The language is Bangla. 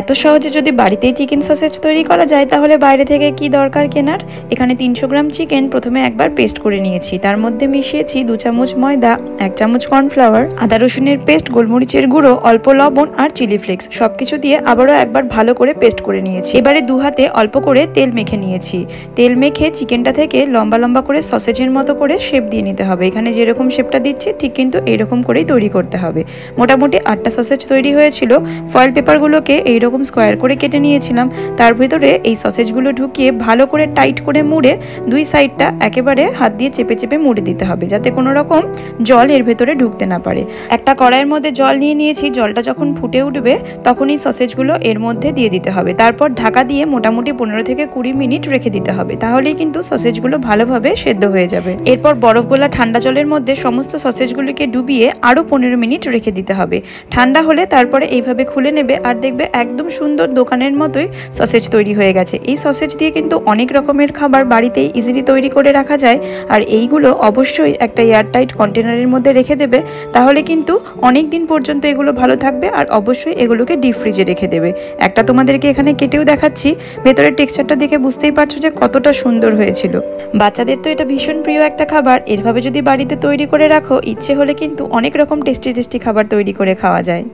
এত সহজে যদি বাড়িতেই চিকেন সসেজ তৈরি করা যায় তাহলে বাইরে থেকে কি দরকার কেনার। এখানে 300 গ্রাম চিকেন প্রথমে একবার পেস্ট করে নিয়েছি, তার মধ্যে মিশিয়েছি 2 চামচ ময়দা, 1 চামচ কর্নফ্লাওয়ার, আদা রসুনের পেস্ট, গোলমরিচের গুঁড়ো, অল্প লবণ আর চিলি ফ্লেক্স সবকিছু দিয়ে আবারও একবার ভালো করে পেস্ট করে নিয়েছি। এবারে 2 হাতে অল্প করে তেল মেখে নিয়েছি। তেল মেখে চিকেনটা থেকে লম্বা লম্বা করে সসেজের মতো করে শেপ দিয়ে নিতে হবে। এখানে যেরকম শেপটা দিচ্ছি ঠিক কিন্তু এইরকম করেই তৈরি করতে হবে। মোটামুটি 8টা সসেজ তৈরি হয়েছিল। ফয়েল পেপারগুলোকে এইরকম স্কোয়ার করে কেটে নিয়েছিলাম। তার ভিতরে এই সসেজগুলো ঢুকিয়ে ভালো করে টাইট করে মুড়ে দুই সাইডটা একেবারে হাত দিয়ে চেপে চেপে মুড়ে দিতে হবে, যাতে কোনো রকম জল এর ভেতরে ঢুকতে না পারে। একটা কড়াইয়ের মধ্যে জল নিয়ে নিয়েছি। জলটা যখন ফুটে উঠবে তখন এই সসেজগুলো এর মধ্যে দিয়ে দিতে হবে। তারপর ঢাকা দিয়ে মোটামুটি 15 থেকে 20 মিনিট রেখে দিতে হবে, তাহলেই কিন্তু সসেজগুলো ভালোভাবে সেদ্ধ হয়ে যাবে। এরপর বরফ গোলা ঠান্ডা জলের মধ্যে সমস্ত সসেজগুলোকে ডুবিয়ে আরও 15 মিনিট রেখে দিতে হবে। ঠান্ডা হলে তারপরে এইভাবে খুলে নেবে আর দেখবে একদম সুন্দর দোকানের মতোই সসেজ তৈরি হয়ে গেছে। এই সসেজ দিয়ে কিন্তু অনেক রকমের খাবার বাড়িতেই ইজিলি তৈরি করে রাখা যায়। আর এইগুলো অবশ্যই একটা এয়ারটাইট কন্টেনারের মধ্যে রেখে দেবে, তাহলে কিন্তু অনেক দিন পর্যন্ত এগুলো ভালো থাকবে। আর অবশ্যই এগুলোকে ডিপ ফ্রিজে রেখে দেবে। একটা তোমাদেরকে এখানে কেটেও দেখাচ্ছি, ভেতরের টেক্সচারটা দেখে বুঝতেই পারছো যে কতটা সুন্দর হয়েছিল। বাচ্চাদের তো এটা ভীষণ প্রিয় একটা খাবার। এভাবে যদি বাড়িতে তৈরি করে রাখো, ইচ্ছে হলে কিন্তু অনেক রকম টেস্টি টেস্টি খাবার তৈরি করে খাওয়া যায়।